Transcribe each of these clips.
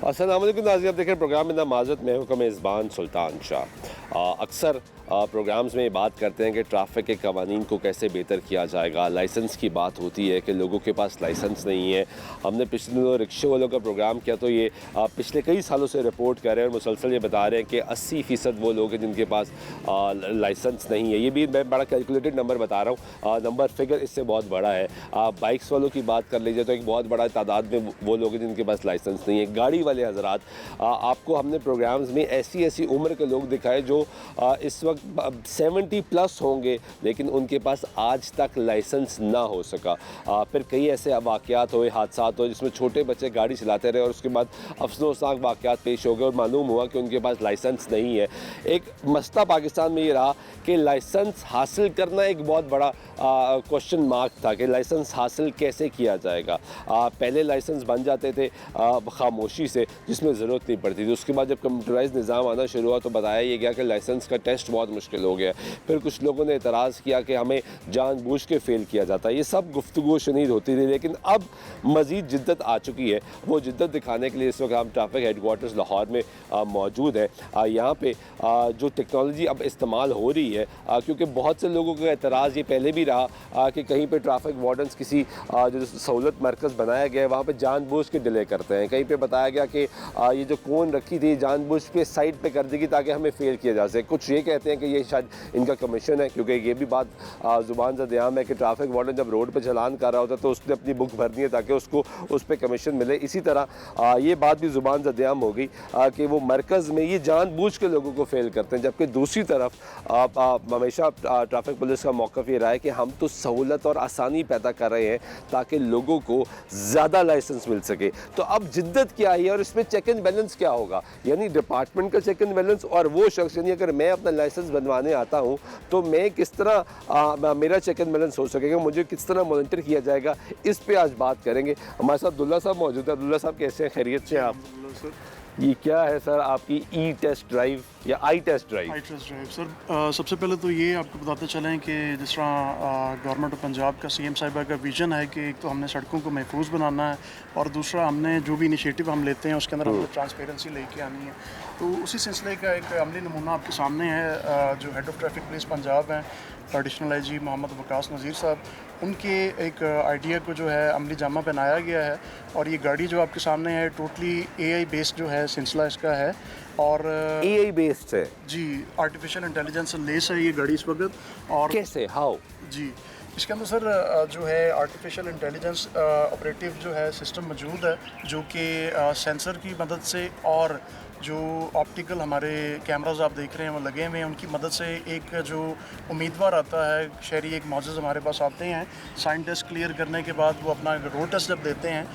अस्सलाम वालेकुम नाज़रीन, आप देख रहे हैं प्रोग्राम में माज़रत में हूं मेज़बान सुल्तान शाह। अक्सर प्रोग्राम्स में बात करते हैं कि ट्रैफिक के कवानीन को कैसे बेहतर किया जाएगा। लाइसेंस की बात होती है कि लोगों के पास लाइसेंस नहीं है। हमने पिछले दिनों रिक्शे वालों का प्रोग्राम किया तो ये पिछले कई सालों से रिपोर्ट कर रहे हैं और मुसलसल ये बता रहे हैं कि 80% वो लोग हैं जिनके पास लाइसेंस नहीं है। ये भी मैं बड़ा कैलकुलेटेड नंबर बता रहा हूँ, नंबर फिगर इससे बहुत बड़ा है। बाइक्स वालों की बात कर लीजिए तो एक बहुत बड़ा तादाद में वो लोग हैं जिनके पास लाइसेंस नहीं है। गाड़ी वाले हजरात, आपको हमने प्रोग्राम्स में ऐसी ऐसी उम्र के लोग दिखाए जो इस वक्त 70+ होंगे लेकिन उनके पास आज तक लाइसेंस ना हो सका। फिर कई ऐसे वाक़यात हुए, हादसात हुए जिसमें छोटे बच्चे गाड़ी चलाते रहे और उसके बाद अफसोसनाक वाक़यात पेश हो गए और मालूम हुआ कि उनके पास लाइसेंस नहीं है। एक मसला पाकिस्तान में ये रहा कि लाइसेंस हासिल करना एक बहुत बड़ा क्वेश्चन मार्क था कि लाइसेंस हासिल कैसे किया जाएगा। पहले लाइसेंस बन जाते थे खामोशी से, जिसमें ज़रूरत नहीं पड़ती थी। उसके बाद जब कंप्यूटराइज निज़ाम आना शुरू हुआ तो बताया ये गया कि लाइसेंस का टेस्ट बहुत मुश्किल हो गया। फिर कुछ लोगों ने एतराज़ किया कि हमें जानबूझ के फ़ेल किया जाता है। ये सब गुफ्तगू शनीद होती थी, लेकिन अब मज़ीद जिद्दत आ चुकी है। वो जिद्दत दिखाने के लिए इस वक्त हम ट्रैफिक हेडक्वार्टर्स लाहौर में मौजूद है। यहाँ पे जो टेक्नोलॉजी अब इस्तेमाल हो रही है, क्योंकि बहुत से लोगों का एतराज़ ये पहले भी रहा कि कहीं पे ट्रैफिक वार्डन्स किसी जो सहूलत मरकज़ बनाया गया है वहाँ पे जानबूझ के डिले करते हैं। कहीं पे बताया गया कि ये जो कोन रखी थी जानबूझ के साइड पे कर देगी ताकि हमें फेल किया जा सके। कुछ ये कहते हैं कि ये शायद इनका कमीशन है, क्योंकि ये भी बात ज़ुबान ज़द-ए-आम है कि ट्रैफिक वार्डन जब रोड पे चलान कर रहा होता है तो उसने अपनी बुक भरनी है ताकि उसको उस पर कमीशन मिले। इसी तरह ये बात भी ज़ुबान ज़द-ए-आम हो गई कि वो मरकज़ में ये जानबूझ के लोगों को फेल करते हैं। जबकि दूसरी तरफ हमेशा ट्रैफिक पुलिस का मौक़िफ़ ये रहा है कि हम तो सहूलत और आसानी पैदा कर रहे हैं ताकि लोगों को ज़्यादा लाइसेंस मिल सके। तो अब जिद्दत क्या है और इसमें चेक एंड बैलेंस क्या होगा, यानी डिपार्टमेंट का चेक एंड बैलेंस और वो शख्स, यानी अगर मैं अपना लाइसेंस बनवाने आता हूँ तो मैं किस तरह मेरा चेक एंड बैलेंस हो सकेगा, मुझे किस तरह मॉनिटर किया जाएगा, इस पे आज बात करेंगे। हमारे साथ अब्दुल्ला साहब मौजूद है। अब्दुल्ला साहब कैसे हैं, खैरियत से आप? ये क्या है सर आपकी ई टेस्ट ड्राइव या आई टेस्ट ड्राइव? आई टेस्ट ड्राइव सर, सबसे पहले तो ये आपको बताते चलें कि जिस तरह गवर्नमेंट ऑफ पंजाब का सीएम साहिबा का विजन है कि एक तो हमने सड़कों को महफूज बनाना है और दूसरा हमने जो भी इनिशिएटिव हम लेते हैं उसके अंदर हमने ट्रांसपेरेंसी लेके आनी है। तो उसी सिलसिले का एक अमली नमूना आपके सामने है। जो head of traffic police Punjab हैं एडिशनल आईजी मोहम्मद वकास नज़ीर साहब, उनके एक आइडिया को जो है अमली जामा पहनाया गया है। और ये गाड़ी जो आपके सामने है टोटली एआई बेस्ड जो है सिलसिला इसका है और एआई बेस्ड है जी, आर्टिफिशियल इंटेलिजेंस लेस है ये गाड़ी इस वक्त। और कैसे, हाउ? जी, इसके अंदर सर जो है आर्टिफिशियल इंटेलिजेंस ऑपरेटिव जो है सिस्टम मौजूद है जो कि सेंसर की मदद से और जो ऑप्टिकल हमारे कैमराज आप देख रहे हैं वो लगे हुए हैं, उनकी मदद से एक जो उम्मीदवार आता है, शहरी एक मौजूद हमारे पास आते हैं, साइन टेस्ट क्लियर करने के बाद वो अपना रोड टेस्ट जब देते हैं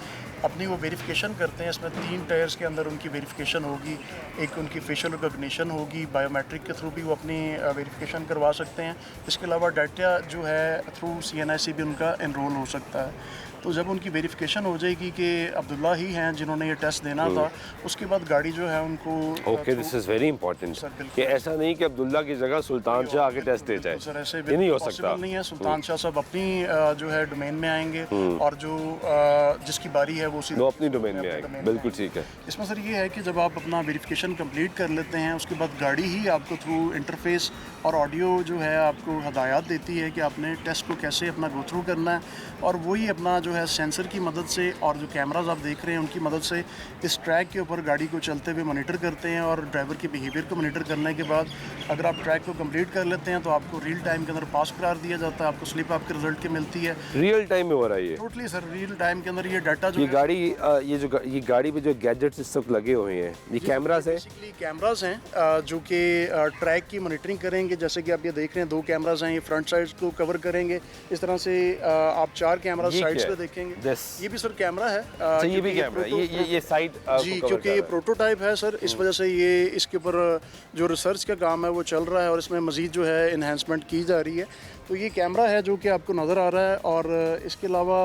अपनी वो वेरिफिकेशन करते हैं। इसमें 3 टायर्स के अंदर उनकी वेरिफिकेशन होगी, एक उनकी फेशियल रिकॉग्निशन होगी, बायोमेट्रिक के थ्रू भी वो अपनी वेरिफिकेशन करवा सकते हैं। इसके अलावा डाटा जो है थ्रू CNIC भी उनका एनरोल हो सकता है। तो जब उनकी वेरिफिकेशन हो जाएगी कि अब्दुल्ला ही हैं जिन्होंने ये टेस्ट देना था, उसके बाद गाड़ी जो है उनको okay, this is very important कि ऐसा नहीं कि अब्दुल्ला की जगह सुल्तान शाह आके टेस्ट दे जाए। सर ऐसे ये नहीं हो सकता। नहीं है। सुल्तान शाह साहब अपनी जो है डोमेन में आएंगे और जो जिसकी बारी है वो अपनी डोमेन में आएंगे। बिल्कुल ठीक है। इसमें सर ये है कि जब आप अपना वेरिफिकेशन कंप्लीट कर लेते हैं उसके बाद गाड़ी ही आपको थ्रू इंटरफेस और ऑडियो जो है आपको हदायत देती है कि आपने टेस्ट को कैसे अपना गो थ्रू करना है। और वही अपना जो है सेंसर की मदद से और जो कैमराज आप देख रहे हैं उनकी मदद से इस ट्रैक के ऊपर गाड़ी को चलते हुए मॉनिटर करते हैं। और ड्राइवर के बिहेवियर को मॉनिटर करने के बाद अगर आप ट्रैक को कंप्लीट कर लेते हैं तो आपको रियल टाइम के अंदर पास करार दिया जाता है, आपको स्लिप आपके रिजल्ट की मिलती है। रियल टाइम में हो रहा है ये? टोटली सर रियल टाइम के अंदर ये डाटा जो ये गाड़ी ये गाड़ी पे जो गैजेट्स इस वक्त लगे हुए हैं ये कैमरास हैं? बेसिकली कैमरास हैं जो कि ट्रैक की मॉनिटरिंग करेंगे। जैसे कि आप ये देख रहे हैं 2 कैमरास हैं, ये फ्रंट साइड को कवर करेंगे। इस तरह से आप 4 कैमरा साइड्स पे देखेंगे। ये भी सर कैमरा है। ये भी कैमरा है, ये साइड जी, क्योंकि ये प्रोटोटाइप है सर, इस वजह से ये इसके ऊपर जो रिसर्च का काम है वो चल रहा है और इसमें मज़ीद जो है इन्हेंसमेंट की जा रही है। तो ये कैमरा है जो कि आपको नज़र आ रहा है। और इसके अलावा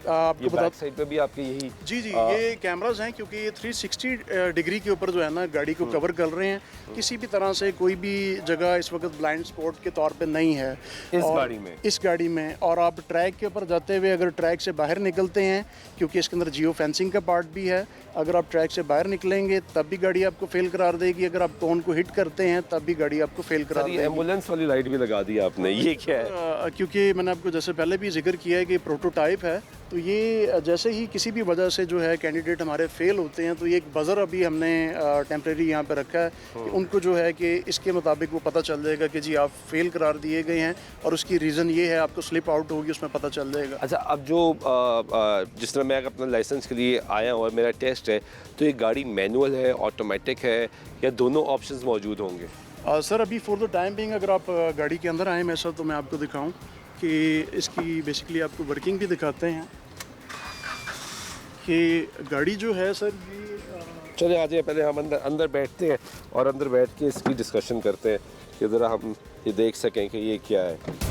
आपको ये बता बैक साइड पे भी आपके यही जी जी ये कैमरास हैं क्योंकि ये 360 डिग्री के ऊपर जो है ना गाड़ी को कवर कर रहे हैं। किसी भी तरह से कोई भी जगह इस वक्त ब्लाइंड स्पॉट के तौर पे नहीं है इस गाड़ी में। और आप ट्रैक के ऊपर जाते हुए अगर ट्रैक से बाहर निकलते हैं, क्योंकि इसके अंदर जियो फेंसिंग का पार्ट भी है, अगर आप ट्रैक से बाहर निकलेंगे तब भी गाड़ी आपको फेल करार देगी। अगर आप कोन को हिट करते हैं तब भी गाड़ी आपको फेल करार देगी। एम्बुलेंस वाली लाइट भी लगा दी आपने, ये क्या है? क्योंकि मैंने आपको जैसे पहले भी जिक्र किया है कि प्रोटोटाइप है, तो ये जैसे ही किसी भी वजह से जो है कैंडिडेट हमारे फेल होते हैं तो ये एक बज़र अभी हमने टेम्प्रेरी यहाँ पे रखा है कि उनको जो है कि इसके मुताबिक वो पता चल जाएगा कि जी आप फेल करार दिए गए हैं और उसकी रीज़न ये है, आपको स्लिप आउट होगी उसमें पता चल जाएगा। अच्छा, अब जो जिस तरह मैं अपना लाइसेंस के लिए आया हूँ और मेरा टेस्ट है, तो ये गाड़ी मैनुअल है, ऑटोमेटिक है, या दोनों ऑप्शंस मौजूद होंगे? सर अभी फॉर द टाइम बिंग अगर आप गाड़ी के अंदर आए मैं सर तो मैं आपको दिखाऊं कि इसकी बेसिकली आपको वर्किंग भी दिखाते हैं कि गाड़ी जो है सर ये चलिए आ जाइए, पहले हम अंदर बैठते हैं और अंदर बैठ के इसकी डिस्कशन करते हैं कि ज़रा हम ये देख सकें कि ये क्या है।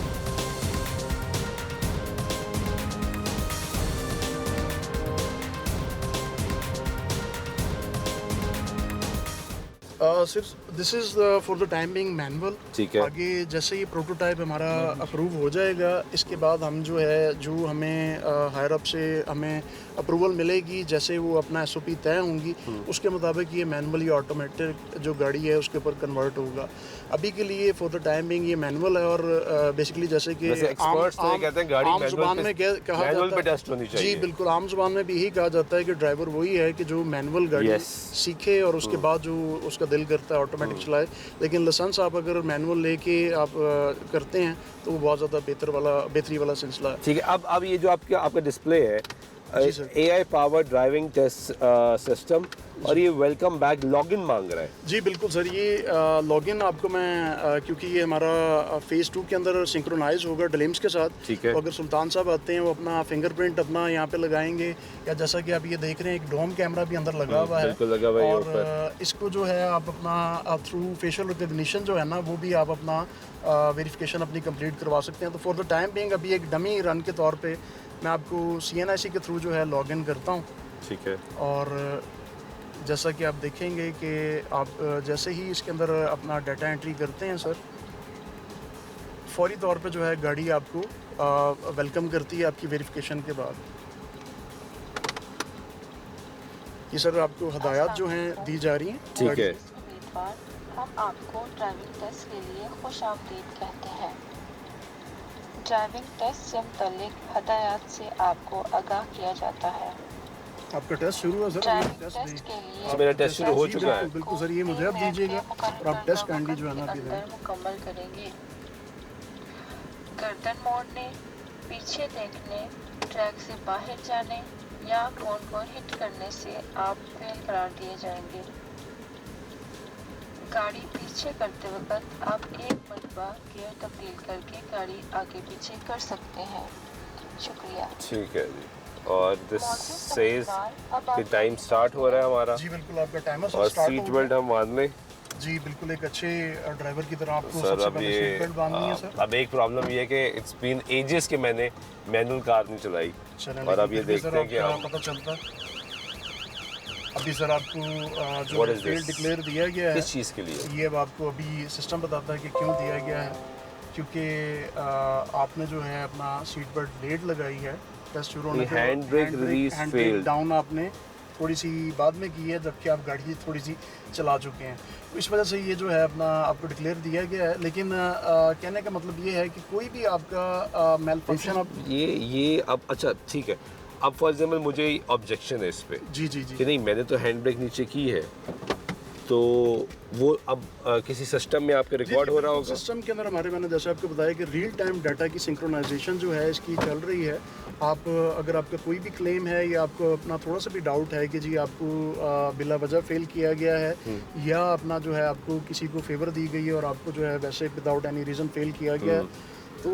सिर्फ this is for the time being manual. ठीक है। आगे जैसे ये प्रोटोटाइप हमारा अप्रूव हो जाएगा इसके बाद हम जो है जो हमें हायर अप से हमें अप्रूवल मिलेगी, जैसे वो अपना एसओपी तय होंगी उसके मुताबिक ये मैनुअल या ऑटोमेटिक जो गाड़ी है उसके ऊपर कन्वर्ट होगा। अभी के लिए फॉर द टाइम बिंग ये मैनुअल है और बेसिकली जैसे कि आम जुबान में कहा जाता है, जी बिल्कुल आम जुबान में भी यही कहा जाता है कि ड्राइवर वही है कि जो मैनुअल गाड़ी सीखे और उसके बाद जो उसका दिल करता है ऑटोमेटिक चलाए। लेकिन लाइसेंस आप अगर मैनुअल लेके आप करते हैं तो वो बहुत ज़्यादा बेहतरी वाला सिलसिला है। ठीक है। अब ये जो आपका डिस्प्ले है, AI power driving test system, और ये वेलकम बैक लॉगिन मांग रहा है। जी बिल्कुल सर, ये लॉगिन आपको मैं क्योंकि ये हमारा फेज़ 2 के अंदर सिंक्रोनाइज होगा डिलेम्स के साथ। ठीक है। तो अगर सुल्तान साहब आते हैं वो अपना फिंगरप्रिंट अपना यहाँ पे लगाएंगे, या जैसा कि आप ये देख रहे हैं एक डोम कैमरा भी अंदर लगा हुआ है और इसको जो है आप अपना थ्रू फेशियल रिकग्निशन जो है ना वो भी आप अपना वेरिफिकेशन अपनी कंप्लीट करवा सकते हैं। तो फॉर द टाइम बिंग अभी एक डमी रन के तौर पे मैं आपको CNIC के थ्रू जो है लॉगिन करता हूँ। ठीक है। और जैसा कि आप देखेंगे कि आप जैसे ही इसके अंदर अपना डाटा एंट्री करते हैं सर, फौरी तौर पे जो है गाड़ी आपको वेलकम करती है आपकी वेरिफिकेशन के बाद। ये सर आपको हदायत जो हैं दी जा रही हैं। ठीक है। हम आपको ड्राइविंग टेस्ट के लिए खुशामदीद कहते हैं। ड्राइविंग टेस्ट से मुताल्लिक हदायत से आपको आगाह किया जाता है। आपका टेस्ट शुरू है सर? ड्राइविंग टेस्ट के लिए मेरा टेस्ट शुरू हो चुका है। बिल्कुल सर, ये मुझे अब दीजिएगा और आप टेस्ट काइंडली जो है ना मुकम्मल करेंगे। गर्दन मोड़ने, पीछे देखने, ट्रैक से बाहर जाने या कोन को हिट करने से आप फेल करार दिए जाएंगे। गाड़ी पीछे करते वक्त आप एक मरतबा गियर तब्दील करके गाड़ी आगे पीछे कर सकते हैं। शुक्रिया। ठीक है जी। और दिस सेज कि टाइम स्टार्ट हो रहा है हमारा। जी बिल्कुल, आपका टाइमर और स्टार्ट सीट बेल्ट हम बांध लें। जी बिल्कुल, एक अच्छे ड्राइवर की तरह आपको सर सबसे अब पहले सीट बेल्ट बांधनी है सर। अब एक प्रॉब्लम ये है कि इट्स बीन एजेस के मैंने मैनुअल कार नहीं चलाई, चलें, और अब ये लेकिन देखते हैं कि आपको हम पता चलता है। अभी सर आपको जो What is fail this? Declare दिया गया है, किस चीज़ के लिए? ये अब आपको अभी सिस्टम बताता है कि क्यों दिया गया है। क्योंकि आपने जो है अपना सीट बेल्ट लेट लगाई है टेस्ट शुरू होने के बाद। Hand brake release hand brake failed. Down आपने थोड़ी सी बाद में की है, जबकि आप गाड़ी थोड़ी सी चला चुके हैं। तो इस वजह से ये जो है अपना आपको डिक्लेयर दिया गया है। लेकिन कहने का मतलब ये है कि कोई भी आपका मेल फंक्शन आप ये अब अच्छा ठीक है। अब फॉर एग्जाम्पल मुझे ऑब्जेक्शन है इस पे जी कि नहीं, मैंने तो हैंड ब्रेक नीचे की है, तो वो अब किसी सिस्टम में आपके रिकॉर्ड हो रहा होगा। सिस्टम के अंदर हमारे मैंने जैसे आपको बताया कि रियल टाइम डाटा की सिंक्रोनाइजेशन जो है इसकी चल रही है। आप अगर आपका कोई भी क्लेम है या आपको अपना थोड़ा सा भी डाउट है कि जी आपको बिला वजह फेल किया गया है, या अपना जो है आपको किसी को फेवर दी गई है और आपको जो है वैसे विदाउट एनी रीज़न फेल किया गया है, तो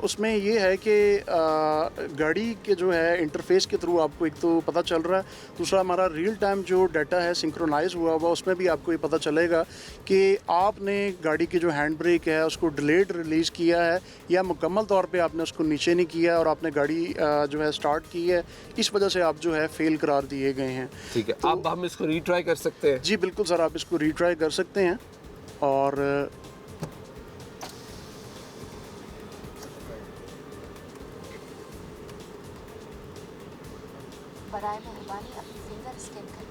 उसमें ये है कि गाड़ी के जो है इंटरफेस के थ्रू आपको एक तो पता चल रहा है, दूसरा हमारा रियल टाइम जो डाटा है सिंक्रोनाइज हुआ हुआ, उसमें भी आपको ये पता चलेगा कि आपने गाड़ी की जो हैंड ब्रेक है उसको डिलेड रिलीज़ किया है या मुकम्मल तौर पे आपने उसको नीचे नहीं किया और आपने गाड़ी जो है स्टार्ट की है, इस वजह से आप जो है फेल करार दिए गए हैं। ठीक है, अब हम इसको रीट्राई कर सकते हैं? जी बिल्कुल सर, आप इसको रीट्राई कर सकते हैं। और बराए मेहरबानी अपनी फिंगर स्कैन करें।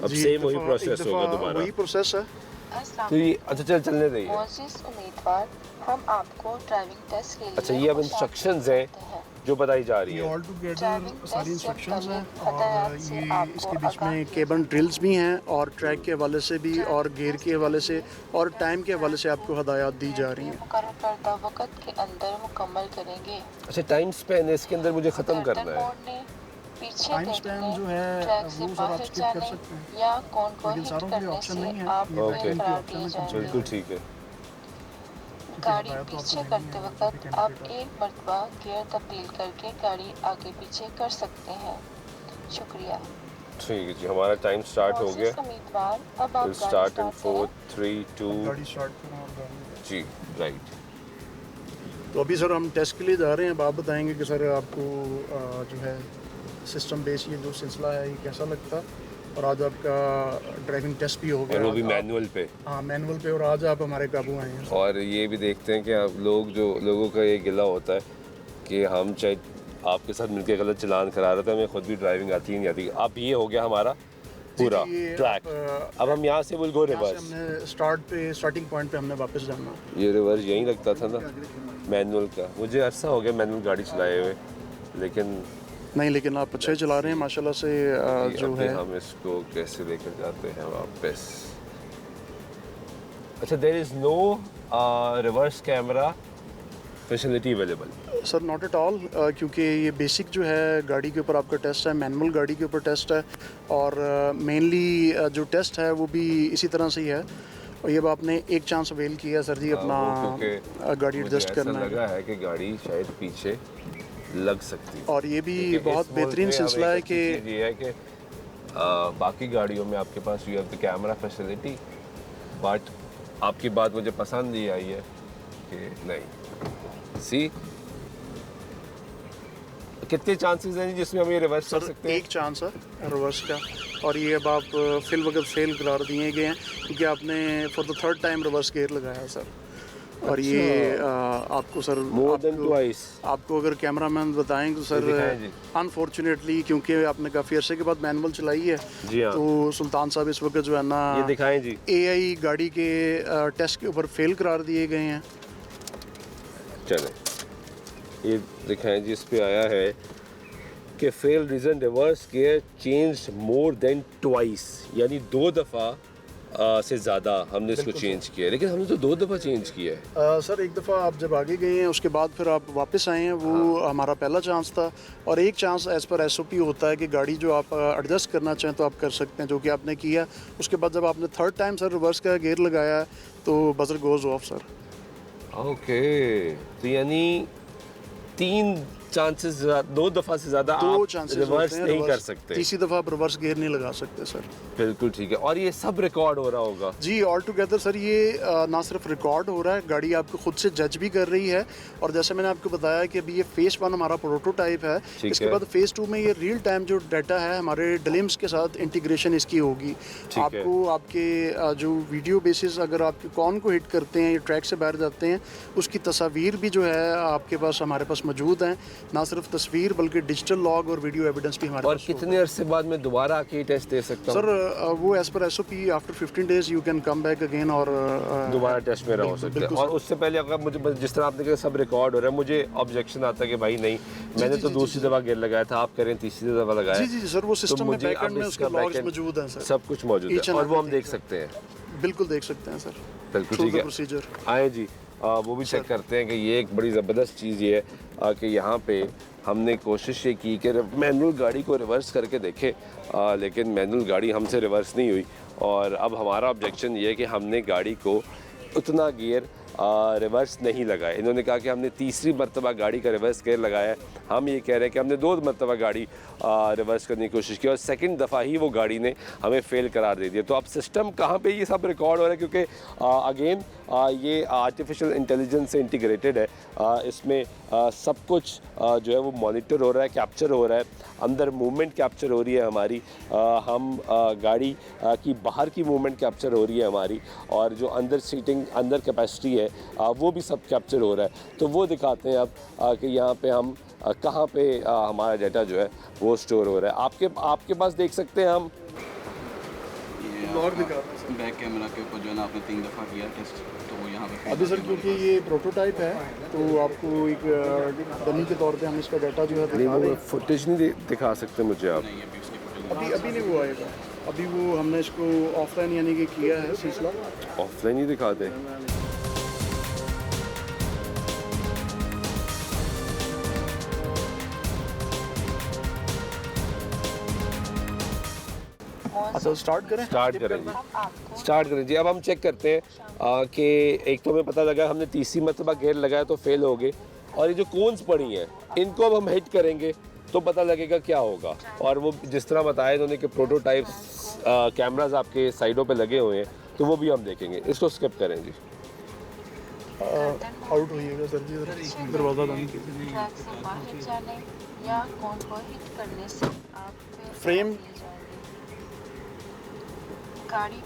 अब जी, सेम वही एक प्रोसेस दफ़ा होगा दोबारा? वही प्रोसेस है। तो ये अच्छा चलने दीजिए। मोअज़्ज़िज़ उम्मीदवार, हम आपको ड्राइविंग टेस्ट के लिए अच्छा, ये अब इंस्ट्रक्शंस हैं जो बताई जा रही ये है। ऑल टुगेदर सारी इंस्ट्रक्शंस हैं हदायत और से ये आपको इसके बीच आगाह में किया केबन ड्रिल्स भी हैं और ट्रैक के हवाले से भी और गेयर के हवाले से और टाइम के हवाले से आपको हदायत दी जा रही हैं। मुकर्रर करदा वक्त के अंदर मुकम्मल करेंगे। अच्छा, टाइम स्पेन है इसके अंदर मुझे ख़त्म करना है। मोड ने पीछे टाइम स्पैन जो है ट्रैक से वो सर आप बाहर स्किप कर जाने सकते हैं, या कौन को लेकिन हिट सारों के लिए करने ऑप्शन से नहीं है। आप ये ओके। करार ऑप्शन दिए है जाएंगे। बिल्कुल ठीक है। गाड़ी हदायत तो पीछे आपको करते देनी है, वक्त लेकिन आप पेपर। एक मरतबा गियर तब्दील करके गाड़ी आगे पीछे कर सकते हैं। शुक्रिया। ठीक है जी, हमारा टाइम स्टार्ट हो गया। मोअज़्ज़िज़ उम्मीदवार, अब आप विल गाड़ी स्टार्ट इन स्टार्ट 4 करें। 3 2 गाड़ी स्टार्ट करें और गाड़ी। जी राइट। तो अभी सर हम टेस्ट के लिए जा रहे हैं। अब आप बताएंगे कि सर आपको जो है सिस्टम बेस ये जो सिलसिला है ये कैसा लगता है। और आज आपका ड्राइविंग टेस्ट भी हो गया, और वो भी आप- मैनुअल पे। हाँ मैनुअल पे, और आज आप हमारे काबू आए हैं। और ये भी देखते हैं कि आप लोगों का ये गिला होता है कि हम चाहे आपके साथ मिलकर गलत चलान करा रहे थे, हमें खुद भी ड्राइविंग आती ही नहीं आती। अब ये हो गया हमारा पूरा जी, ये ट्रैक। आप, अब हम यहाँ से विल गो यहाँ से रिवर्स। हमने स्टार्टिंग पॉइंट पे हमने वापस जाना। ये रिवर्स यहीं लगता था ना मैनुअल का। मुझे अरसा हो गया मैनुअल गाड़ी चलाए हुए, लेकिन नहीं, लेकिन आप अच्छे चला रहे हैं माशाल्लाह से। जो अभी है हम इसको कैसे लेकर जाते हैं वापस। अच्छा, there is no reverse camera facility available? Sir not at all, क्योंकि ये बेसिक जो है गाड़ी के ऊपर आपका टेस्ट है, मैनुअल गाड़ी के ऊपर टेस्ट है और मेनली जो टेस्ट है वो भी इसी तरह से ही है। और ये अब आपने एक चांस अवेल किया सर जी अपना गाड़ी एडजस्ट करना है। लगा है कि गाड़ी शायद पीछे लग सकती है। और ये भी क्योंकि बहुत इस मुल्क बेहतरीन में अब सिलसिला एक है अच्छी कि चीज़ ये है कि बाकी गाड़ियों में आपके पास you have the camera facility, but आपकी बात मुझे पसंद नहीं आई है कि नहीं। सी कितने चांसेस हैं जिसमें हम ये रिवर्स कर सर सकते हैं? एक चांस है रिवर्स का, और ये अब आप फिल वक्त फेल करार दिए गए हैं क्योंकि आपने for the third time reverse gear लगाया सर। और ये आपको सर मोर देन ट्वाइस। आपको अगर कैमरामैन बताएं तो सर दिखाएं जी। अनफॉर्चुनेटली क्योंकि आपने काफ़ी अरसे के बाद मैनुअल चलाई है, जी हाँ, तो सुल्तान साहब इस वक्त जो है ना ये दिखाएं जी। एआई गाड़ी के टेस्ट के ऊपर फेल करार दिए गए हैं। चलें, ये दिखाएं जी, इस पे आया है कि fail reason reverse gear change more than twice, यानी 2 दफ़ा से ज़्यादा हमने इसको चेंज किया है। लेकिन हमने तो 2 दफ़ा चेंज किया है। सर एक दफ़ा आप जब आगे गए हैं उसके बाद फिर आप वापस आए हैं, वो हमारा पहला चांस था। और एक चांस एज़ पर एसओपी होता है कि गाड़ी जो आप एडजस्ट करना चाहें तो आप कर सकते हैं, जो कि आपने किया। उसके बाद जब आपने थर्ड टाइम सर रिवर्स का गेयर लगाया है तो buzzer goes of sir. Okay, तो यानी 3 चांसेस, 2 दफ़ा से ज़्यादा 2 आप चांसेस रिवर्स नहीं कर सकते। तीसरी दफ़ा आप रिवर्स गेयर नहीं लगा सकते सर। बिल्कुल ठीक है। और ये सब रिकॉर्ड हो रहा होगा? जी ऑल टुगेदर सर ये ना सिर्फ रिकॉर्ड हो रहा है, गाड़ी आपको खुद से जज भी कर रही है। और जैसे मैंने आपको बताया कि अभी ये फेज़ 1 हमारा प्रोटोटाइप है, इसके है। बाद फेज़ 2 में ये रियल टाइम जो डाटा है हमारे डिलिम्स के साथ इंटीग्रेशन इसकी होगी। है। आपको आपके जो वीडियो बेसिस अगर आपके कौन को हिट करते हैं या ट्रैक से बाहर जाते हैं उसकी तस्वीर भी जो है आपके पास हमारे पास मौजूद हैं। ना सिर्फ तस्वीर बल्कि डिजिटल लॉग और वीडियो एविडेंस भी हमारे और पास कितने अरसे बाद मैं दोबारा आके ये टेस्ट दे सकता हूँ? सर वो as per SOP after 15 days you can come back again और दोबारा टेस्ट मेरा हो सकता है। बिल्कुल और उससे पहले अगर मुझे जिस तरह आपने कहा सब रिकॉर्ड हो रहा है, मुझे ऑब्जेक्शन आता है कि भाई नहीं, मैंने तो दूसरी दफ़ा गेयर लगाया था, आप करें तीसरी दफ़ा लगाया। जी जी सर वो सिस्टम में मुझे बैकएंड अब में इसका उसके लॉग्स backend मौजूद हैं सर। सब कुछ मौजूद Each है and और वो हम everything, देख सकते हैं। बिल्कुल देख सकते हैं सर। बिल्कुल Through ठीक the है। procedure। आए जी, वो भी चेक करते हैं कि ये एक बड़ी ज़बरदस्त चीज़ ये है कि यहाँ पे हमने कोशिश ये की कि मैनुअल गाड़ी को रिवर्स करके देखें, लेकिन मैनुअल गाड़ी हमसे रिवर्स नहीं हुई। और अब हमारा ऑब्जेक्शन ये है कि हमने गाड़ी को उतना गियर रिवर्स नहीं लगाया। इन्होंने कहा कि हमने तीसरी मरतबा गाड़ी का रिवर्स गियर लगाया है, हम ये कह रहे हैं कि हमने 2 मरतबा गाड़ी रिवर्स करने की कोशिश की और सेकंड दफ़ा ही वो गाड़ी ने हमें फ़ेल करार दे दिया। तो अब सिस्टम कहाँ पे ये सब रिकॉर्ड हो रहा है, क्योंकि अगेन ये आर्टिफिशियल इंटेलिजेंस से इंटीग्रेटेड है। इसमें सब कुछ जो है वो मॉनिटर हो रहा है, कैप्चर हो रहा है, अंदर मूवमेंट कैप्चर हो रही है हमारी, हम गाड़ी की बाहर की मूवमेंट कैप्चर हो रही है हमारी, और जो अंदर सीटिंग अंदर कैपेसिटी है वो भी सब कैप्चर हो रहा है। तो वो दिखाते हैं अब कि यहाँ पे हम कहाँ पे हमारा डाटा जो है वो स्टोर हो रहा है। आपके पास देख सकते हैं हम लॉग दिखाते हैं सर। बैक कैमरा के ऊपर जो है ना आपने 3 दफ़ा किया टेस्ट, तो वो यहाँ पे अभी सर क्योंकि ये प्रोटोटाइप है तो आपको एक डमी के तौर पे हम इसका डाटा जो है दिखा रहे हैं। फुटेज नहीं दिखा सकते मुझे आप? नहीं अभी उसकी फुटेज अभी नहीं वो आएगा, अभी वो हमने इसको ऑफलाइन यानी कि किया है सिलसिला। ऑफलाइन ही दिखाते। अच्छा स्टार्ट करें स्टार्ट करें जी, अब आपको स्टार्ट करें जी। अब हम चेक करते हैं कि एक तो हमें पता लगा हमने तीसरी मरतबा गियर लगाया तो फेल हो गए, और ये जो कोन्स पड़ी हैं इनको अब हम हिट करेंगे तो पता लगेगा क्या होगा। और वो जिस तरह बताया इन्होंने कि प्रोटोटाइप्स कैमराज आपके साइडों पे लगे हुए हैं, तो वो भी हम देखेंगे। इसको स्किप करें जी। आउट होइएगा सर जी, दरवाज़ा बंद कीजिए। ट्रैक से बाहर जाने या कोन को हिट करने से आप फ्रेम गाड़ी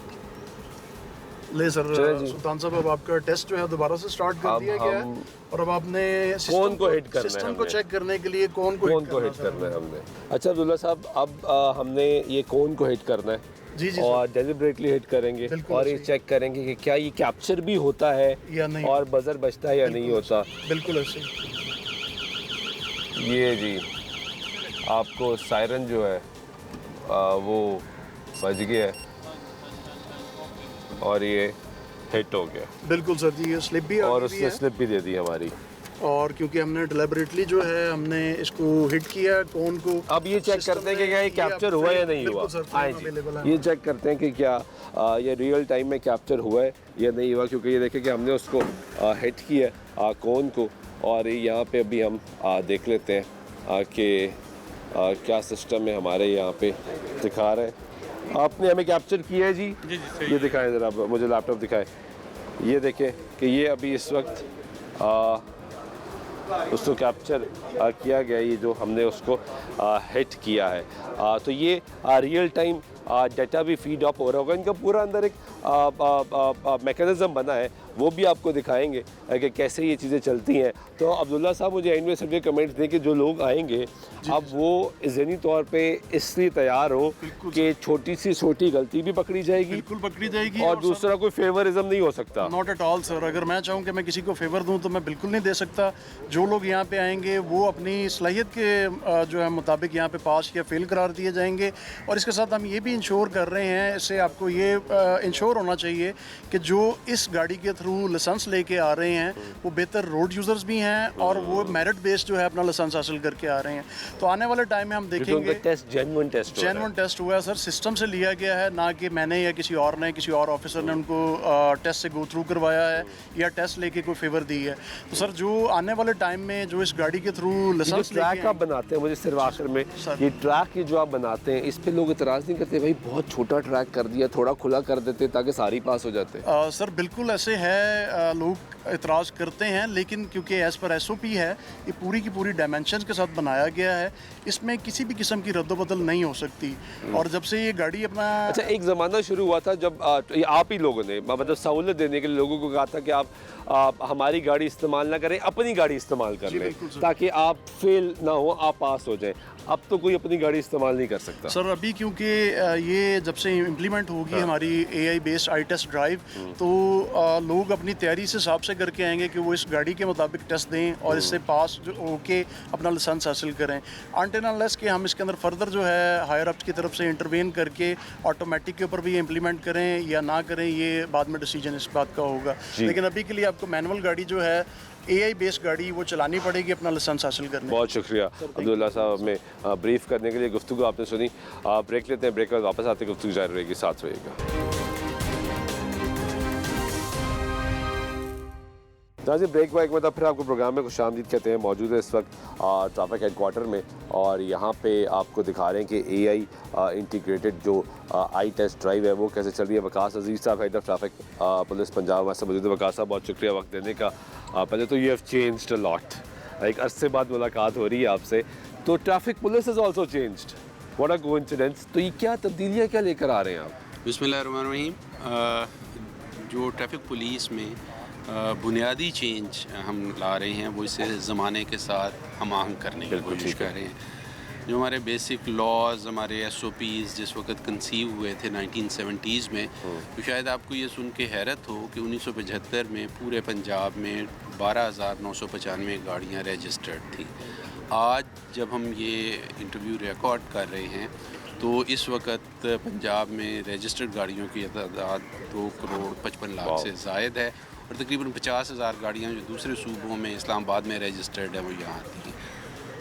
ले सर चलें जी। सुल्तान साहब, अब आपका टेस्ट जो है दोबारा से स्टार्ट कर अब दिया गया है हम और अब आपने कौन को hit करना है सिस्टम को हमने। चेक करने के लिए कौन को कोन को हिट सर करना है हमने। अच्छा अब्दुल्ला साहब, अब हमने ये कोन को हिट करना है जी जी और डेलिबरेटली हिट करेंगे बिल्कुल और ये ऐसे ही। चेक करेंगे कि क्या ये कैप्चर भी होता है या नहीं। और बजर बजता है या नहीं होता। बिल्कुल ऐसे ही। ये जी आपको सायरन जो है वो बज गया है और ये हिट हो गया बिल्कुल सर जी, ये स्लिप भी आ और गई उसने है स्लिप भी दे दी हमारी। और क्योंकि हमने डिलिबरेटली जो है हमने इसको हिट किया कौन को। अब ये चेक करते हैं कि क्या ये कैप्चर हुआ या नहीं हुआ। आए जी, ये चेक करते हैं कि क्या ये रियल टाइम में कैप्चर हुआ है या नहीं हुआ, क्योंकि ये देखें कि हमने उसको हिट किया कौन को। और यहाँ पे अभी हम देख लेते हैं कि क्या सिस्टम है हमारे यहाँ पे दिखा रहे हैं। आपने हमें कैप्चर किया है जी? जी जी ये दिखाएं ज़रा, मुझे लैपटॉप दिखाएं। ये देखें कि ये अभी इस वक्त उसको कैप्चर किया गया, ये जो हमने उसको हिट किया है। तो ये रियल टाइम डाटा भी फीड अप हो रहा होगा। इनका पूरा अंदर एक मैकेनिज़्म बना है, वो भी आपको दिखाएंगे कि कैसे ये चीज़ें चलती हैं। तो अब्दुल्ला साहब मुझे एंड में सबके कमेंट्स दें कि जो लोग आएंगे अब वो ज़हनी तौर पे इसलिए तैयार हो कि छोटी सी छोटी गलती भी पकड़ी जाएगी बिल्कुल पकड़ी जाएगी और दूसरा कोई फेवरिज्म नहीं हो सकता। Not at all sir. अगर मैं चाहूँ कि मैं किसी को फेवर दूं तो मैं बिल्कुल नहीं दे सकता। जो लोग यहाँ पे आएंगे वो अपनी सलाहियत के जो है मुताबिक यहाँ पे पास या फेल करार दिए जाएंगे। और इसके साथ हम ये भी इंश्योर कर रहे हैं, इससे आपको ये इंश्योर होना चाहिए कि जो इस गाड़ी के थ्रू लाइसेंस लेके आ रहे हैं वो बेहतर रोड यूज़र्स भी हैं और वो मेरिट बेस्ड जो है अपना लाइसेंस हासिल करके आ रहे हैं। तो आने वाले टाइम में हम देखेंगे test genuine test genuine test हुआ है सर, सिस्टम से लिया गया है, ना कि मैंने या किसी और ऑफिसर ने उनको टेस्ट से गो थ्रू करवाया है या टेस्ट लेके कोई फेवर दी है। तो सर जो आने वाले टाइम में जो इस गाड़ी के थ्रू लाइसेंस ट्रैक आप बनाते हैं, मुझे सिर्फ आखिर में ये ट्रैक जो आप बनाते हैं इस पे लोग इतराज़ नहीं करते, भाई बहुत छोटा ट्रैक कर दिया, थोड़ा खुला कर देते ताकि सारी पास हो जाते। सर बिल्कुल ऐसे है, लोग इतराज़ करते हैं, लेकिन क्योंकि एज़ पर SOP है, ये पूरी की पूरी डायमेंशंस के साथ बनाया गया है, इसमें किसी भी किस्म की रद्द-बदल नहीं हो सकती। और जब से ये गाड़ी अपना अच्छा, एक ज़माना शुरू हुआ था जब आप ही लोगों ने मतलब सहूलत देने के लिए लोगों को कहा था कि आप हमारी गाड़ी इस्तेमाल ना करें, अपनी गाड़ी इस्तेमाल कर लें ताकि आप फेल ना हो, आप पास हो जाएं। अब तो कोई अपनी गाड़ी इस्तेमाल नहीं कर सकता सर। अभी क्योंकि ये जब से इम्प्लीमेंट होगी हमारी AI based I test drive, तो लोग अपनी तैयारी से हिसाब से करके आएंगे कि वो इस गाड़ी के मुताबिक टेस्ट दें और इससे पास जो होके अपना लाइसेंस हासिल करें। अनटिल कि हम इसके अंदर फर्दर जो है हायर अप्स की तरफ से इंटरवेन करके ऑटोमेटिक के ऊपर भी ये इम्प्लीमेंट करें या ना करें, ये बाद में डिसीजन इस बात का होगा। लेकिन अभी के लिए आपको मैनुअल गाड़ी जो है AI बेस्ड गाड़ी वो चलानी पड़ेगी अपना लाइसेंस हासिल करने। बहुत शुक्रिया अब्दुल्ला साहब हमें ब्रीफ करने के लिए। गुफ्तगू आपने सुनी, ब्रेक लेते हैं, ब्रेक के बाद वापस आते गुफ्तगू जारी रहेगी, साथ रहिएगा। नाज़रीन ब्रेक वाइक में फिर आपको प्रोग्राम में खुशामदीद कहते हैं। मौजूद है इस वक्त ट्रैफिक हेडक्वार्टर में और यहाँ पे आपको दिखा रहे हैं कि AI इंटीग्रेटेड जो आई टेस्ट ड्राइव है वो कैसे चल रही है। वकास अजीज़ साहब, head of traffic police Punjab, हमारे साथ मौजूद है। वकास साहब बहुत शुक्रिया वक्त देने का। पहले तो you have changed a lot, एक अरसे बाद मुलाकात हो रही है आपसे, तो traffic police is also changed, what a coincidence. तो ये क्या तब्दीलियाँ क्या लेकर आ रहे हैं आप? बिस्मिल्लाहिर्रहमानिर्रहीम। जो ट्रैफिक पुलिस में बुनियादी चेंज हम ला रहे हैं वो इसे ज़माने के साथ हम आहंग करने की कोशिश कर रहे हैं। जो हमारे बेसिक लॉज, हमारे SOPs जिस वक्त कंसीव हुए थे 1970s में, तो शायद आपको ये सुन के हैरत हो कि 1975 में पूरे पंजाब में 12,995 गाड़ियाँ रजिस्टर्ड थी। आज जब हम ये इंटरव्यू रिकॉर्ड कर रहे हैं तो इस वक्त पंजाब में रजिस्टर्ड गाड़ियों की तादाद 2,55,00,000 से ज़ायद है और तकरीबन 50,000 गाड़ियाँ जो दूसरे सूबों में इस्लामाबाद में रजिस्टर्ड है वो यहाँ आती हैं।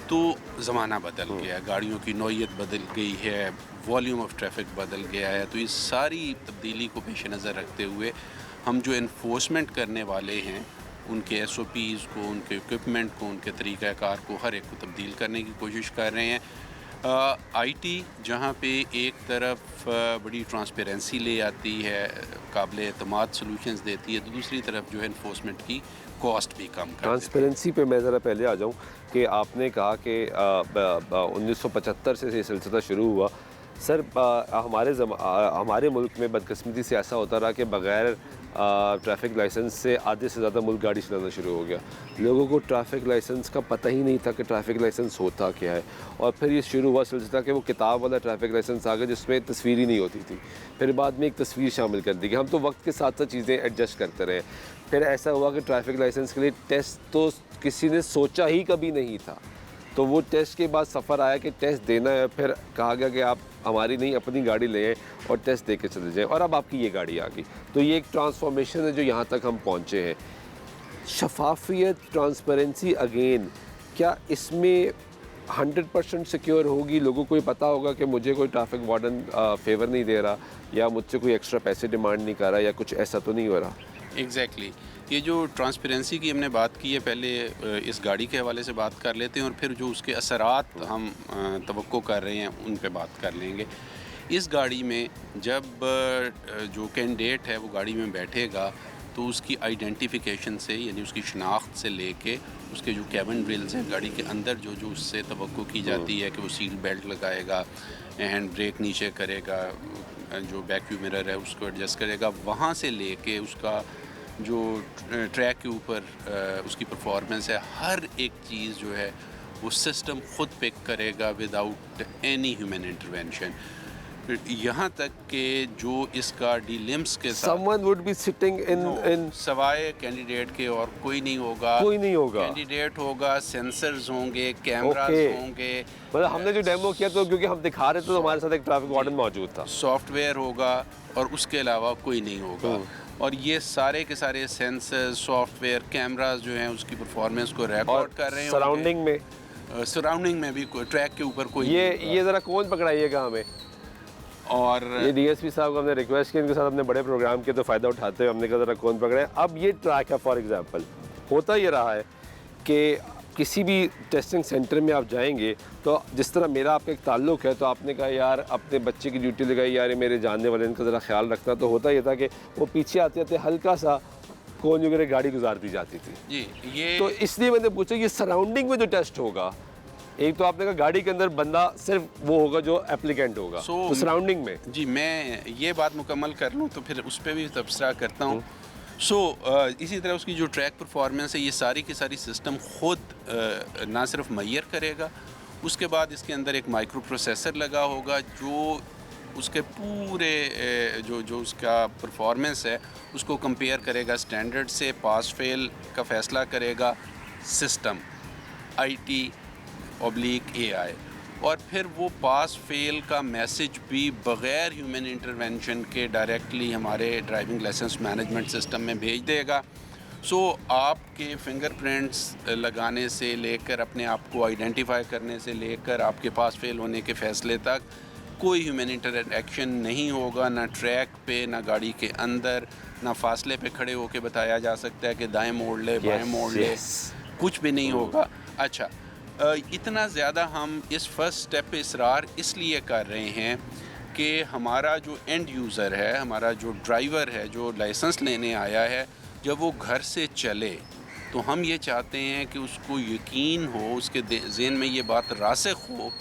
तो ज़माना बदल गया, गाड़ियों की नौइयत बदल गई है, वॉल्यूम ऑफ ट्रैफिक बदल गया है। तो इस सारी तब्दीली को पेश नज़र रखते हुए हम जो इन्फोर्समेंट करने वाले हैं उनके SOPs को, उनके इक्विपमेंट को, उनके तरीक़ाकार को हर एक को तब्दील करने की कोशिश कर रहे हैं। IT जहाँ पे एक तरफ बड़ी ट्रांसपेरेंसी ले आती है, काबिल एतमाद सॉल्यूशंस देती है, तो दूसरी तरफ जो है इन्फोर्समेंट की कॉस्ट भी कम कर ट्रांसपेरेंसी पे मैं ज़रा पहले आ जाऊँ कि आपने कहा कि 1975 से ये सिलसिला शुरू हुआ। सर हमारे मुल्क में बदकिस्मती से ऐसा होता रहा कि बग़ैर ट्रैफिक लाइसेंस से आधे से ज़्यादा मुल्क गाड़ी चलाना शुरू हो गया। लोगों को ट्रैफिक लाइसेंस का पता ही नहीं था कि ट्रैफिक लाइसेंस होता क्या है। और फिर ये शुरू हुआ सिलसिला कि वो किताब वाला ट्रैफिक लाइसेंस आ गया जिसमें तस्वीर ही नहीं होती थी। फिर बाद में एक तस्वीर शामिल कर दी गई। हम तो वक्त के साथ साथ चीज़ें एडजस्ट करते रहे। फिर ऐसा हुआ कि ट्रैफिक लाइसेंस के लिए टेस्ट तो किसी ने सोचा ही कभी नहीं था। तो वो टेस्ट के बाद सफ़र आया कि टेस्ट देना है, फिर कहा गया कि आप हमारी नहीं अपनी गाड़ी ले आए और टेस्ट दे के चले जाएँ, और अब आपकी ये गाड़ी आ गई। तो ये एक ट्रांसफॉर्मेशन है जो यहाँ तक हम पहुँचे हैं। शफाफियत, ट्रांसपेरेंसी अगेन, क्या इसमें 100% सिक्योर होगी? लोगों को ये पता होगा कि मुझे कोई ट्रैफिक वार्डन फेवर नहीं दे रहा या मुझसे कोई एक्स्ट्रा पैसे डिमांड नहीं कर रहा या कुछ ऐसा तो नहीं हो रहा? एग्जैक्टली ये जो ट्रांसपेरेंसी की हमने बात की है, पहले इस गाड़ी के हवाले से बात कर लेते हैं और फिर जो उसके असरात हम तवक्को कर रहे हैं उन पे बात कर लेंगे। इस गाड़ी में जब जो कैंडिडेट है वो गाड़ी में बैठेगा तो उसकी आइडेंटिफिकेशन से, यानी उसकी शनाख्त से लेके उसके जो कैबिन ड्रिल्स हैं गाड़ी के अंदर, जो उससे तवक्को की जाती है कि वो सीट बेल्ट लगाएगा, हैंड ब्रेक नीचे करेगा, जो बैक व्यू मिरर है उसको एडजस्ट करेगा, वहाँ से लेके उसका जो ट्रैक के ऊपर उसकी परफॉर्मेंस है, हर एक चीज़ जो है वो सिस्टम ख़ुद पिक करेगा विदाउट एनी ह्यूमन इंटरवेंशन। यहाँ तक कि जो इसका डीलिम्स के साथ Someone would be sitting in सवाए कैंडिडेट के और कोई नहीं होगा। कैंडिडेट होगा, सेंसर्स होंगे, कैमरास होंगे। मतलब हमने जो डेमो किया तो क्योंकि हम दिखा रहे थे तो हमारे साथ एक ट्रैफिक वार्डन मौजूद था। सॉफ्टवेयर होगा और उसके अलावा कोई नहीं होगा। और ये सारे के सारे सेंसर्स, सॉफ्टवेयर, कैमरास जो हैं उसकी परफॉर्मेंस को रिकॉर्ड कर रहे हैं। सराउंडिंग में भी ट्रैक के ऊपर कोई ये ज़रा कौन पकड़ाइएगा हमें। और ये DSP साहब को हमने रिक्वेस्ट की, इनके साथ अपने बड़े प्रोग्राम के तो फ़ायदा उठाते हुए हमने कहा ज़रा कौन पकड़े। अब ये ट्रैक है, फॉर एग्जांपल होता ये रहा है कि किसी भी टेस्टिंग सेंटर में आप जाएंगे तो जिस तरह मेरा आपका एक ताल्लुक़ है, तो आपने कहा यार अपने बच्चे की ड्यूटी लगाई, यार ये मेरे जानने वाले, इनका ज़रा ख्याल रखना। तो होता ये था कि वो पीछे आते आते हल्का सा कौन वगैरह गाड़ी गुजार दी जाती थी जी। ये तो इसलिए मैंने पूछा ये सराउंडिंग में जो टेस्ट होगा, एक तो आपने कहा गाड़ी के अंदर बंदा सिर्फ वो होगा जो एप्लीकेंट होगा, तो सराउंडिंग में जी मैं ये बात मुकम्मल कर लूँ तो फिर उस पर भी तबसरा करता हूँ। इसी तरह उसकी जो ट्रैक परफॉर्मेंस है ये सारी की सारी सिस्टम ख़ुद ना सिर्फ मुहैयर करेगा, उसके बाद इसके अंदर एक माइक्रो प्रोसेसर लगा होगा जो उसके पूरे जो उसका परफॉर्मेंस है उसको कंपेयर करेगा स्टैंडर्ड से, पास फेल का फ़ैसला करेगा सिस्टम IT/AI, और फिर वो पास फेल का मैसेज भी बग़ैर ह्यूमन इंटरवेंशन के डायरेक्टली हमारे ड्राइविंग लाइसेंस मैनेजमेंट सिस्टम में भेज देगा। सो आपके फिंगरप्रिंट्स लगाने से लेकर अपने आप को आइडेंटिफाई करने से लेकर आपके पास फेल होने के फ़ैसले तक कोई ह्यूमन इंटरैक्शन नहीं होगा, ना ट्रैक पे, ना गाड़ी के अंदर, ना फासले पे खड़े होकर बताया जा सकता है कि दाएं मोड़ ले, बाएं मोड़ ले, कुछ भी नहीं होगा। अच्छा, इतना ज़्यादा हम इस फर्स्ट स्टेप पे इसरार इसलिए कर रहे हैं कि हमारा जो एंड यूज़र है, हमारा जो ड्राइवर है, जो लाइसेंस लेने आया है, जब वो घर से चले तो हम ये चाहते हैं कि उसको यकीन हो, उसके ज़हन में ये बात रासिख हो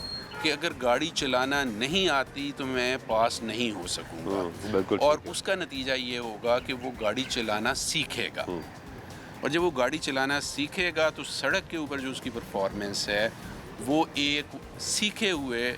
कि अगर गाड़ी चलाना नहीं आती तो मैं पास नहीं हो सकूँगा। और उसका नतीजा ये होगा कि वो गाड़ी चलाना सीखेगा, और जब वो गाड़ी चलाना सीखेगा तो सड़क के ऊपर जो उसकी परफॉर्मेंस है वो एक सीखे हुए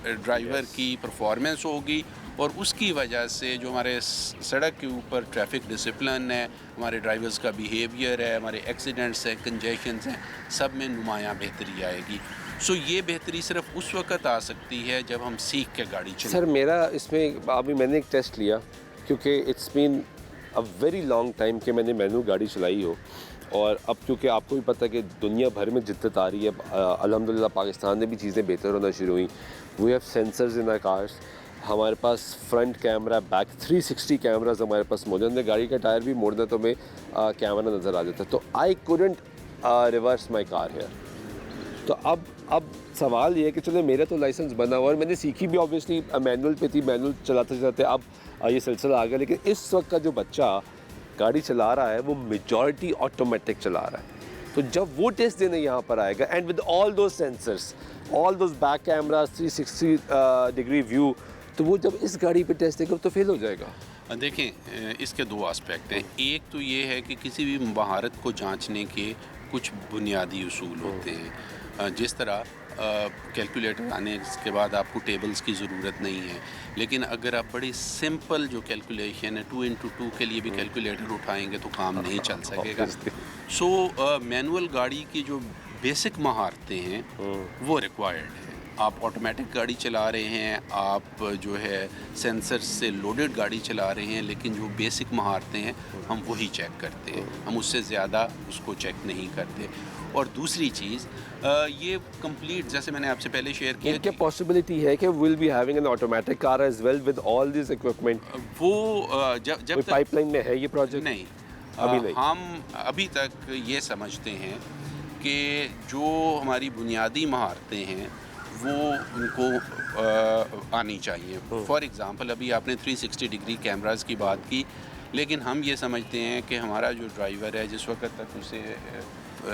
ड्राइवर की परफॉर्मेंस होगी, और उसकी वजह से जो हमारे सड़क के ऊपर ट्रैफिक डिसिप्लिन है, हमारे ड्राइवर्स का बिहेवियर है, हमारे एक्सीडेंट्स हैं, कंजेशंस हैं, सब में नुमायाँ बेहतरी आएगी। सो ये बेहतरी सिर्फ उस वक्त आ सकती है जब हम सीख के गाड़ी चलाएं। सर मेरा इसमें अभी मैंने एक टेस्ट लिया, क्योंकि it's been a very long time कि मैंने मैनुअल गाड़ी चलाई हो, और अब क्योंकि आपको भी पता है कि दुनिया भर में जिद्दत आ रही है, अल्हम्दुलिल्लाह पाकिस्तान में भी चीज़ें बेहतर होना शुरू हुई। We have sensors in our cars, हमारे पास फ्रंट कैमरा, बैक 360 कैमराज हमारे पास मौजूद है। गाड़ी का टायर भी मोड़ना तो हमें कैमरा नज़र आ जाता है। तो I couldn't reverse my car here. तो अब सवाल ये है कि चलो मेरा तो लाइसेंस बना हुआ और मैंने सीखी भी ऑब्वियसली मैनुअल पे थी, मैनुअल चलाते चलाते अब ये सिलसिला आ गया। लेकिन इस वक्त का जो बच्चा गाड़ी चला रहा है वो मेजॉरिटी ऑटोमेटिक चला रहा है। तो जब वो टेस्ट देने यहाँ पर आएगा, and with all those sensors, all those back camera, 360 degree view, तो वो जब इस गाड़ी पे टेस्ट देगा तो फेल हो जाएगा। देखें, इसके दो एस्पेक्ट हैं। एक तो ये है कि किसी भी महारत को जांचने के कुछ बुनियादी उसूल होते हैं। जिस तरह कैलकुलेटर आने के बाद आपको टेबल्स की ज़रूरत नहीं है, लेकिन अगर आप बड़ी सिंपल जो कैलकुलेशन है 2 into 2 के लिए भी कैलकुलेटर उठाएंगे तो काम नहीं चल सकेगा। सो मैनुअल गाड़ी की जो बेसिक महारतें हैं वो रिक्वायर्ड है। आप ऑटोमेटिक गाड़ी चला रहे हैं, आप जो है सेंसर से लोडेड गाड़ी चला रहे हैं, लेकिन जो बेसिक महारतें हैं हम वही चेक करते हैं, हम उससे ज़्यादा उसको चेक नहीं करते। और दूसरी चीज़ ये कंप्लीट, जैसे मैंने आपसे पहले शेयर किया, क्या पॉसिबिलिटी है कि will be having an automatic car as well with all this equipment? वो जब तक पाइपलाइन में है ये प्रोजेक्ट? नहीं, अभी नहीं। हम अभी तक ये समझते हैं कि जो हमारी बुनियादी महारतें हैं वो उनको आनी चाहिए। फॉर एग्ज़ाम्पल, अभी आपने 360 डिग्री कैमरास की बात की, लेकिन हम ये समझते हैं कि हमारा जो ड्राइवर है, जिस वक्त तक उसे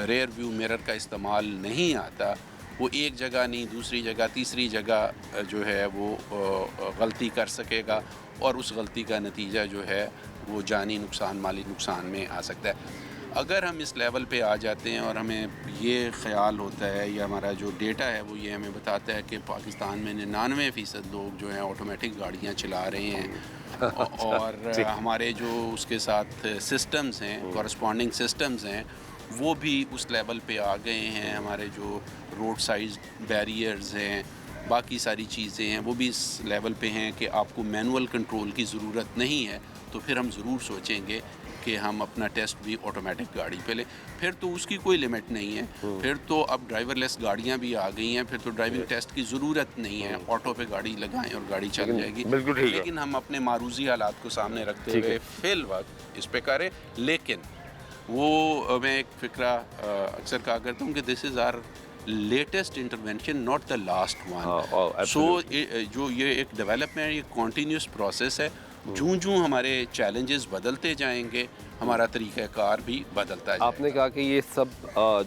रेयर व्यू मिरर का इस्तेमाल नहीं आता, वो एक जगह नहीं दूसरी जगह तीसरी जगह जो है वो गलती कर सकेगा, और उस गलती का नतीजा जो है वो जानी नुकसान, माली नुकसान में आ सकता है। अगर हम इस लेवल पे आ जाते हैं और हमें ये ख़्याल होता है, या हमारा जो डेटा है वो ये हमें बताता है कि पाकिस्तान में 99% लोग जो हैं ऑटोमेटिक गाड़ियाँ चला रहे हैं और हमारे जो उसके साथ सिस्टम्स हैं, कॉरस्पॉन्डिंग सिस्टम्स हैं, वो भी उस लेवल पे आ गए हैं। हमारे जो रोड साइड बैरियर्स हैं, बाकी सारी चीज़ें हैं, वो भी इस लेवल पे हैं कि आपको मैनुअल कंट्रोल की ज़रूरत नहीं है। तो फिर हम ज़रूर सोचेंगे कि हम अपना टेस्ट भी ऑटोमेटिक गाड़ी पे लें। फिर तो उसकी कोई लिमिट नहीं है, फिर तो अब ड्राइवरलेस गाड़ियाँ भी आ गई हैं, फिर तो ड्राइविंग टेस्ट की ज़रूरत नहीं है। ऑटो पे गाड़ी लगाएं और गाड़ी चल जाएगी। लेकिन हम अपने मारूजी हालात को सामने रखते हुए फिल वक्त इस पे करें। लेकिन वो मैं एक फ़िक्रा अक्सर कहा करता हूँ कि this is our latest intervention, not the last one. So जो ये एक डेवलपमेंट, ये कॉन्टीन्यूस प्रोसेस है। जूं हमारे चैलेंजेस बदलते जाएंगे, हमारा तरीक़ाकार भी बदलता जाएगा। आपने कहा कि ये सब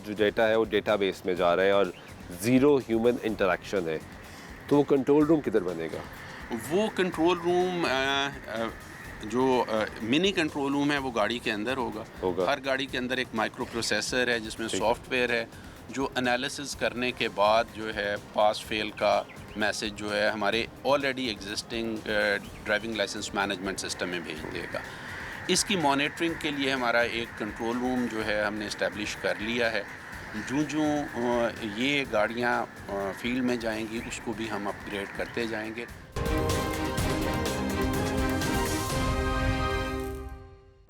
जो डेटा है वो डेटाबेस में जा रहा है और ज़ीरो ह्यूमन इंटरेक्शन है, तो वो कंट्रोल रूम किधर बनेगा? वो कंट्रोल रूम जो मिनी कंट्रोल रूम है वो गाड़ी के अंदर होगा। हर गाड़ी के अंदर एक माइक्रो प्रोसेसर है जिसमें सॉफ्टवेयर है जो एनालिसिस करने के बाद जो है पास फेल का मैसेज जो है हमारे already existing driving licence management system में भेज देगा। इसकी मॉनिटरिंग के लिए हमारा एक कंट्रोल रूम जो है हमने इस्टेब्लिश कर लिया है। जूं ये गाड़ियाँ फील्ड में जाएंगी उसको भी हम अपग्रेड करते जाएंगे।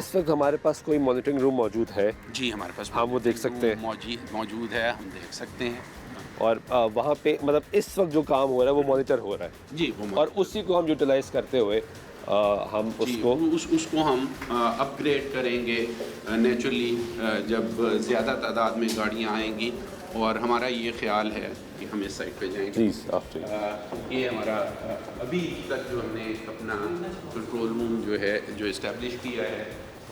इस वक्त हमारे पास कोई मॉनिटरिंग रूम मौजूद है जी हमारे पास हाँ, वो देख सकते हैं। मौजूद है, हम देख सकते हैं। और वहाँ पे मतलब इस वक्त जो काम हो रहा है वो मॉनिटर हो रहा है जी वो और उसी को हम यूटिलाइज करते हुए हम जी, उसको उसको हम अपग्रेड करेंगे नेचुरली जब ज़्यादा तादाद में गाड़ियाँ आएंगी। और हमारा ये ख्याल है कि हम इस साइड पे जाएंगे। प्लीज़ आफ्टर ये हमारा अभी तक जो हमने अपना कंट्रोल रूम जो है जो इस्टेब्लिश किया है,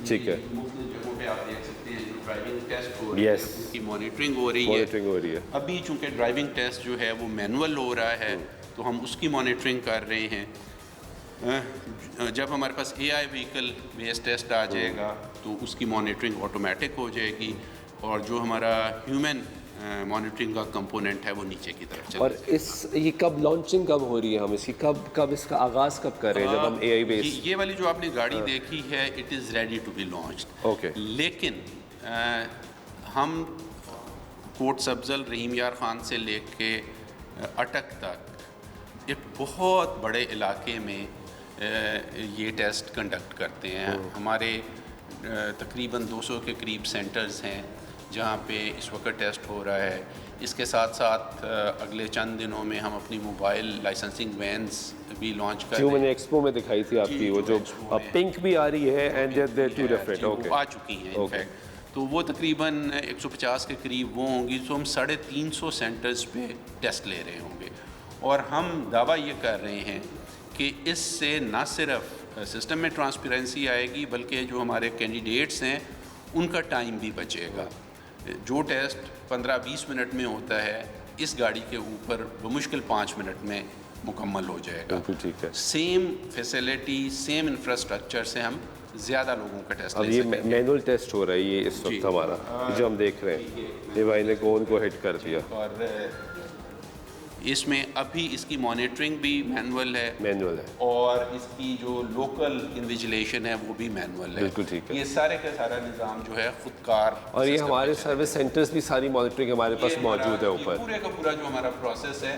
ठीक है। मुख्तलिफ जगहों पे आप देख सकते हैं जो ड्राइविंग टेस्ट हो रही Yes. है उसकी मॉनिटरिंग हो रही है। मॉनिटरिंग हो रही है। अभी चूँकि ड्राइविंग टेस्ट जो है वो मैनुअल हो रहा है तो हम उसकी मॉनिटरिंग कर रहे हैं। जब हमारे पास AI व्हीकल बेस टेस्ट आ जाएगा तो उसकी मॉनिटरिंग ऑटोमेटिक हो जाएगी और जो हमारा ह्यूमन मॉनिटरिंग का कंपोनेंट है वो नीचे की तरफ चला और इस ये कब लॉन्चिंग कब हो रही है हम इसकी कब इसका आगाज़ कब कर रहे हैं जब हम AI बेस्ड ये वाली जो आपने गाड़ी देखी है it is ready to be launched. Okay लेकिन हम कोट सब्जल रहीम यार ख़ान से लेके अटक तक एक बहुत बड़े इलाके में ये टेस्ट कंडक्ट करते हैं। हमारे तकरीबन 200 के करीब सेंटर्स हैं जहाँ पे इस वक्त टेस्ट हो रहा है। इसके साथ साथ अगले चंद दिनों में हम अपनी मोबाइल लाइसेंसिंग वैन्स भी लॉन्च कर जो रहे हैं। मैंने एक्सपो में दिखाई थी आपकी वो जो एक्सपो में पिंक भी आ रही है एंड दे टू डिफरेंट वो ओके आ चुकी हैं इनफैक्ट। तो वो तकरीबन 150 के करीब वो होंगी तो हम 350 सेंटर्स पे टेस्ट ले रहे होंगे। और हम दावा ये कर रहे हैं कि इससे ना सिर्फ सिस्टम में ट्रांसपेरेंसी आएगी बल्कि जो हमारे कैंडिडेट्स हैं उनका टाइम भी बचेगा। जो टेस्ट 15-20 मिनट में होता है इस गाड़ी के ऊपर बमुश्किल 5 मिनट में मुकम्मल हो जाएगा। बिल्कुल ठीक है। सेम फैसिलिटी सेम इंफ्रास्ट्रक्चर से हम ज़्यादा लोगों का टेस्ट अब ले ये सकेंगे। मैनुअल टेस्ट हो रहा है ये इस वक्त हमारा जो हम देख रहे हैं ये भाई ने कौन को हिट कर दिया और इसमें अभी इसकी मॉनिटरिंग भी मैनुअल है मैनुअल है और इसकी जो लोकल इन्विजिलेशन है वो भी मैनुअल है। बिल्कुल ठीक है। ये सारे का सारा निज़ाम जो है खुदकार और ये system हमारे पे सर्विस सेंटर्स भी सारी मॉनिटरिंग हमारे ये पास हमारा- मौजूद है ये ऊपर पूरे का पूरा जो हमारा प्रोसेस है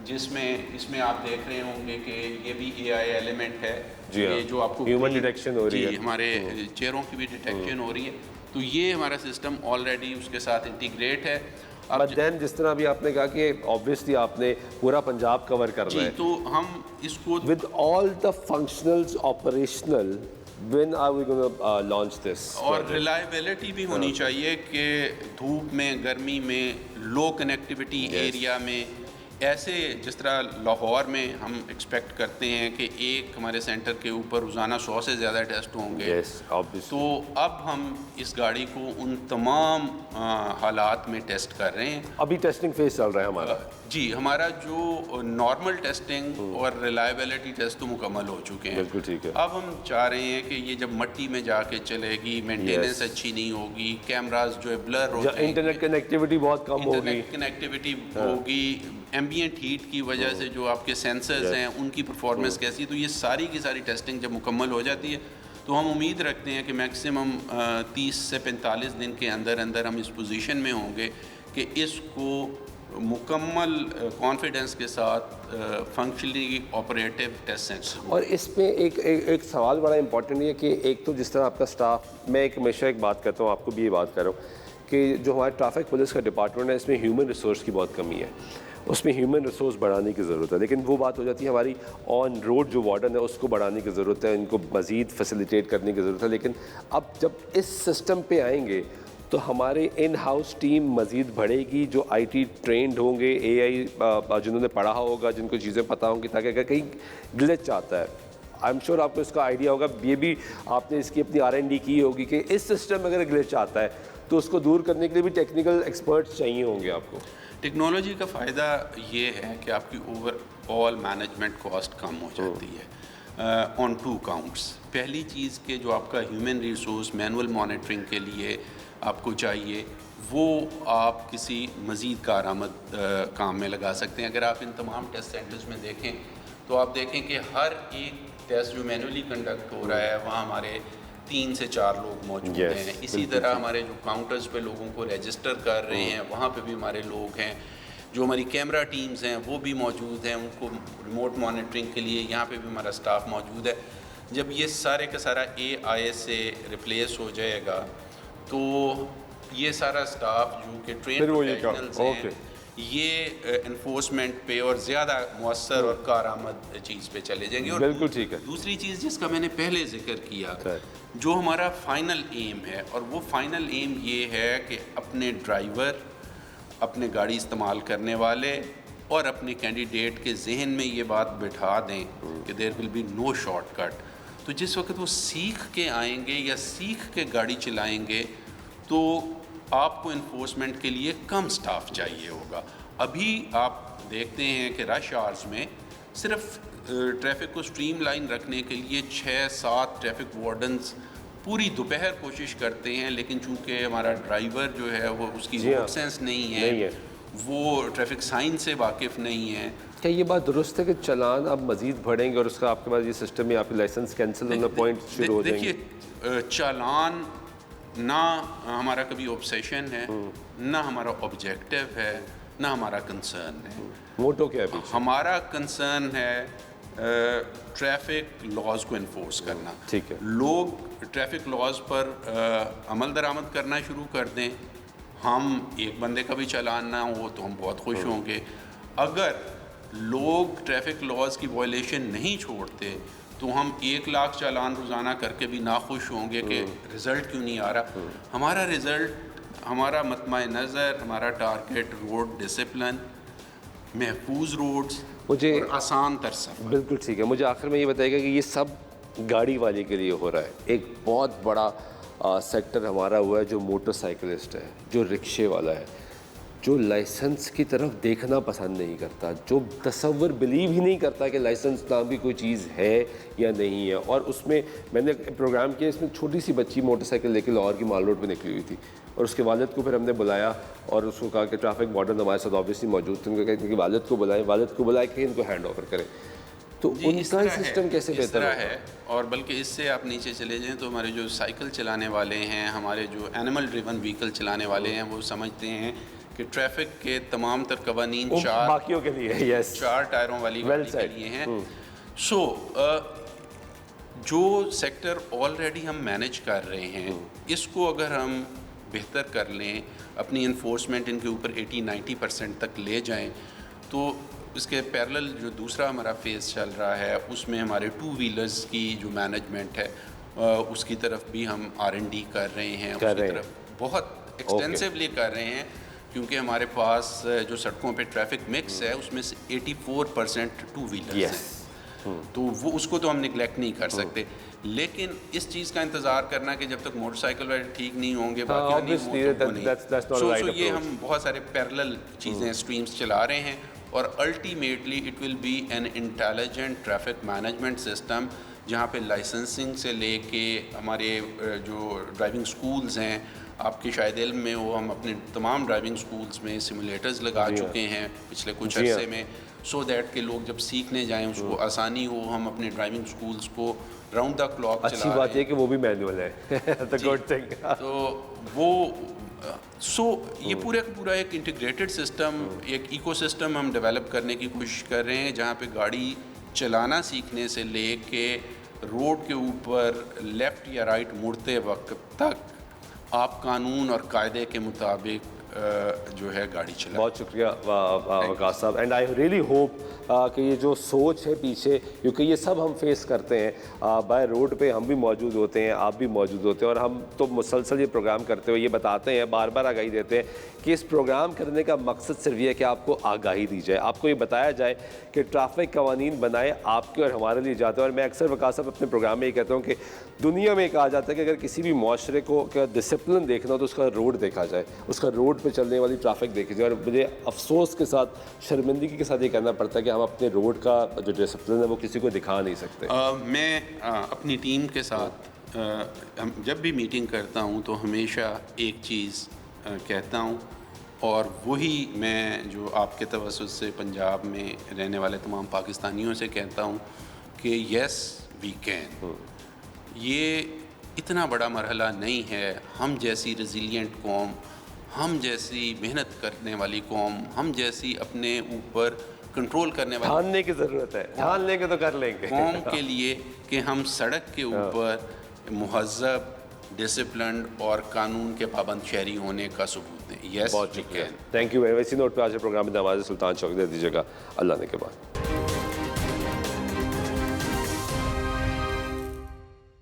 जिसमें इसमें आप देख रहे होंगे कि ये भी AI एलिमेंट है। जी हाँ। ये जो आपको Human detection हो रही जी, है। हमारे चेहरों की भी डिटेक्शन हो रही है। तो ये हमारा सिस्टम ऑलरेडी उसके साथ इंटीग्रेट है। अब बट देन जिस तरह अभी आपने कहा कि ऑब्वियसली आपने पूरा पंजाब कवर करना जी है तो हम इसको with all the functionals operational when are we gonna launch this और रिलायबिलिटी भी होनी चाहिए कि धूप में गर्मी में लो कनेक्टिविटी एरिया में ऐसे जिस तरह लाहौर में हम एक्सपेक्ट करते हैं कि एक हमारे सेंटर के ऊपर रोज़ाना 100 से ज़्यादा टेस्ट होंगे। यस ऑब्वियसली तो अब हम इस गाड़ी को उन तमाम हालात में टेस्ट कर रहे हैं। अभी टेस्टिंग फेज चल रहा है हमारा जी हमारा जो नॉर्मल टेस्टिंग और रिलायबिलिटी टेस्ट तो मुकम्मल हो चुके हैं। बिल्कुल ठीक है। अब हम चाह रहे हैं कि ये जब मट्टी में जाके चलेगी मेंटेनेंस Yes. अच्छी नहीं होगी, कैमराज जो है ब्लर हो जाएंगे, इंटरनेट कनेक्टिविटी बहुत कम होगी इंटरनेट कनेक्टिविटी होगी, एम्बिएंट हीट की वजह से जो आपके सेंसर्स हैं उनकी परफॉर्मेंस कैसी है। तो ये सारी की सारी टेस्टिंग जब मुकम्मल हो जाती है तो हम उम्मीद रखते हैं कि मैक्सिमम 30 से 45 दिन के अंदर अंदर हम इस पोजीशन में होंगे कि इसको मुकम्मल कॉन्फिडेंस के साथ फंक्शनली ऑपरेटिव टेस्ट सेंटर। और इसमें एक सवाल बड़ा इंपॉर्टेंट है कि एक तो जिस तरह आपका स्टाफ मैं एक हमेशा एक बात करता हूँ आपको भी ये बात कर रहा हूँ कि जो हमारे ट्रैफिक पुलिस का डिपार्टमेंट है इसमें ह्यूमन रिसोर्स की बहुत कमी है। उसमें ह्यूमन रिसोर्स बढ़ाने की ज़रूरत है। लेकिन वो बात हो जाती है हमारी ऑन रोड जो वार्डन है उसको बढ़ाने की ज़रूरत है, इनको मज़ीद फैसिलिटेट करने की ज़रूरत है। लेकिन अब जब इस सिस्टम पे आएंगे तो हमारे इन हाउस टीम मज़ीद बढ़ेगी जो IT ट्रेंड होंगे, AI जिन्होंने पढ़ा होगा, जिनको चीज़ें पता होंगी, ताकि अगर कहीं ग्लिच आता है आई एम श्योर आपको इसका आइडिया होगा, ये भी आपने इसकी अपनी R&D की होगी कि इस सिस्टम में अगर ग्लिच आता है तो उसको दूर करने के लिए भी टेक्निकल एक्सपर्ट्स चाहिए होंगे आपको। टेक्नोलॉजी का फ़ायदा ये है कि आपकी ओवरऑल मैनेजमेंट कॉस्ट कम हो जाती है ऑन 2 काउंट्स। पहली चीज़ कि जो आपका ह्यूमन रिसोर्स मैनुअल मॉनिटरिंग के लिए आपको चाहिए वो आप किसी मज़ीद कारआमद काम में लगा सकते हैं। अगर आप इन तमाम टेस्ट सेंटर्स में देखें तो आप देखें कि हर एक टेस्ट जो मैनुअली कंडक्ट हो रहा है वहाँ हमारे 3 से 4 लोग मौजूद Yes, हैं। इसी बिल्कुल तरह हमारे जो काउंटर्स पे लोगों को रजिस्टर कर रहे हैं वहाँ पे भी हमारे लोग हैं। जो हमारी कैमरा टीम्स हैं वो भी मौजूद हैं, उनको रिमोट मॉनिटरिंग के लिए यहाँ पे भी हमारा स्टाफ मौजूद है। जब ये सारे का सारा AI से रिप्लेस हो जाएगा तो ये सारा स्टाफ जो कि ट्रेन फिर वो ये काम, प्रोफेशनल्स हैं ओके। ये एनफोर्समेंट पे और ज़्यादा मुअस्सर और कारआमद चीज़ पे चले जाएंगे। और बिल्कुल ठीक है। दूसरी चीज़ जिसका मैंने पहले जिक्र किया, Right. जो हमारा फाइनल एम है, और वो फाइनल एम ये है कि अपने ड्राइवर, अपने गाड़ी इस्तेमाल करने वाले और अपने कैंडिडेट के जहन में ये बात बिठा दें कि there will be no shortcut. तो जिस वक्त वो सीख के आएंगे या सीख के गाड़ी चलाएंगे तो आपको इन्फोर्समेंट के लिए कम स्टाफ चाहिए होगा। अभी आप देखते हैं कि रश आवर्स में सिर्फ ट्रैफिक को स्ट्रीमलाइन रखने के लिए 6-7 ट्रैफिक वार्डन्स पूरी दोपहर कोशिश करते हैं, लेकिन चूंकि हमारा ड्राइवर जो है वो उसकी जी हाँ, रोड सेंस नहीं नहीं है। है, वो ट्रैफिक साइन से वाकिफ़ नहीं है। क्या ये बात दुरुस्त है कि चालान अब मजीद बढ़ेंगे और उसका आपके पास ये सिस्टम में आपके लाइसेंस कैंसिल होना पॉइंट शुरू हो जाएंगे? देखिए, चालान ना हमारा कभी ऑब्सेशन है, ना हमारा ऑब्जेक्टिव है, ना हमारा कंसर्न है। मोटो क्या है पीछे? हमारा कंसर्न है ट्रैफिक लॉज को इन्फोर्स करना। ठीक है। लोग ट्रैफिक लॉज पर अमल दरामद करना शुरू कर दें, हम एक बंदे का भी चालान ना हो तो हम बहुत खुश होंगे। अगर लोग ट्रैफिक लॉज की वायलेशन नहीं छोड़ते तो हम 1 लाख चालान रोज़ाना करके भी नाखुश होंगे कि रिज़ल्ट क्यों नहीं आ रहा। हमारा रिज़ल्ट, हमारा मतमाए नज़र, हमारा टारगेट रोड डिसिप्लिन, महफूज रोड्स मुझे और आसान तर सफ़र। बिल्कुल ठीक है। मुझे आखिर में ये बताइएगा कि ये सब गाड़ी वाले के लिए हो रहा है। एक बहुत बड़ा सेक्टर हमारा हुआ है जो मोटरसाइकिलिस्ट है, जो रिक्शे वाला है, जो लाइसेंस की तरफ देखना पसंद नहीं करता, जो तसव्वुर बिलीव ही नहीं करता कि लाइसेंस नाम की कोई चीज़ है या नहीं है। और उसमें मैंने प्रोग्राम किया, इसमें छोटी सी बच्ची मोटरसाइकिल लेकर लाहौर की माल रोड पे निकली हुई थी और उसके वालिद को फिर हमने बुलाया और उसको कहा कि ट्रैफिक वार्डन हमारे साथ ऑब्वियसली मौजूद थे, उनको कहा कि वालिद को बुलाए कि इनको हैंड ओवर करें। तो जी, उनका सिस्टम कैसे इस बेहतर तरह होगा? है। और बल्कि इससे आप नीचे चले जाएं तो हमारे जो साइकिल चलाने वाले हैं, हमारे जो एनिमल ड्रिवन व्हीकल चलाने वाले हैं, वो समझते हैं कि ट्रैफिक के तमाम तर कवानीन बाकियों के लिए, यस, 4 टायरों वाली Well गाड़ी के said. लिए हैं। सो जो सेक्टर ऑलरेडी हम मैनेज कर रहे हैं, इसको अगर हम बेहतर कर लें, अपनी इन्फोर्समेंट इनके ऊपर 80-90% तक ले जाएं, तो इसके पैरेलल जो दूसरा हमारा फेज़ चल रहा है उसमें हमारे 2 व्हीलर्स की जो मैनेजमेंट है उसकी तरफ भी हम R&D कर रहे हैं, उसकी तरफ बहुत एक्सटेंसिवली कर रहे हैं, क्योंकि हमारे पास जो सड़कों पे ट्रैफिक मिक्स है उसमें से 84% 2 व्हीलर्स हैं। तो वो उसको तो हम निगलेक्ट नहीं कर सकते, लेकिन इस चीज़ का इंतज़ार करना कि जब तक मोटरसाइकिल वाले ठीक नहीं होंगे बाकी नहीं obviously, होंगे, वो नहीं। that's not the right ये approach. हम बहुत सारे पैरेलल चीज़ें स्ट्रीम्स चला रहे हैं और ultimately it will be an intelligent traffic management system, जहाँ पे लाइसेंसिंग से लेके हमारे जो ड्राइविंग स्कूल्स हैं, आपके शायद इल्म में हो, हम अपने तमाम ड्राइविंग स्कूल्स में सिमुलेटर्स लगा चुके हैं पिछले कुछ अरसे में, सो दैट के लोग जब सीखने जाएं उसको आसानी हो। हम अपने ड्राइविंग स्कूल्स को राउंड द क्लॉक चला अच्छी बात है कि वो भी मैनुअल है। The good thing. तो वो ये पूरा का पूरा एक इंटीग्रेटेड सिस्टम, एक इकोसिस्टम हम डेवलप करने की कोशिश कर रहे हैं, जहाँ पे गाड़ी चलाना सीखने से लेके रोड के ऊपर लेफ़्ट या राइट मुड़ते वक्त तक आप कानून और कायदे के मुताबिक जो है गाड़ी चलाएं। बहुत शुक्रिया वकास साहब, एंड आई रियली होप कि ये जो सोच है पीछे, क्योंकि ये सब हम फेस करते हैं बाय रोड पे, हम भी मौजूद होते हैं, आप भी मौजूद होते हैं, और हम तो मुसलसल ये प्रोग्राम करते हुए ये बताते हैं, बार बार आगाही देते हैं कि इस प्रोग्राम करने का मकसद सिर्फ ये है कि आपको आगाही दी जाए, आपको ये बताया जाए कि ट्रैफिक कवानीन बनाए आपके और हमारे लिए जाते हैं। और मैं अक्सर वकास साहब अपने प्रोग्राम में ये कहता हूँ कि दुनिया में कहा जाता है कि अगर किसी भी माशरे को डिसिप्लिन देखना हो तो उसका रोड देखा जाए, उसका रोड पे चलने वाली ट्रैफिक देखी जाए। और मुझे अफसोस के साथ, शर्मिंदगी के साथ ये कहना पड़ता है कि हम अपने रोड का जो डिसिप्लिन है वो किसी को दिखा नहीं सकते। मैं अपनी टीम के साथ हम जब भी मीटिंग करता हूँ तो हमेशा एक चीज़ कहता हूँ, और वही मैं जो आपके तवज्जुह से पंजाब में रहने वाले तमाम पाकिस्तानियों से कहता हूँ कि यस वी कैन। ये इतना बड़ा मरहला नहीं है। हम जैसी रेजिलिएंट कौम, हम जैसी मेहनत करने वाली कौम, हम जैसी अपने ऊपर कंट्रोल करने वाले ठानने की ज़रूरत है, ठान लेंगे तो कर लेंगे। कौम के लिए कि हम सड़क के ऊपर मुहज़्ज़ब, डिसिप्लिन और कानून के पाबंद शहरी होने का सबूत दें। यस, बहुत शुक्रिया, थैंक यू वेरी मच। इसी नोट पे आज के प्रोग्राम में नवाज़ सुल्तान चौक दे दीजिएगा, अल्लाह ने के बाद।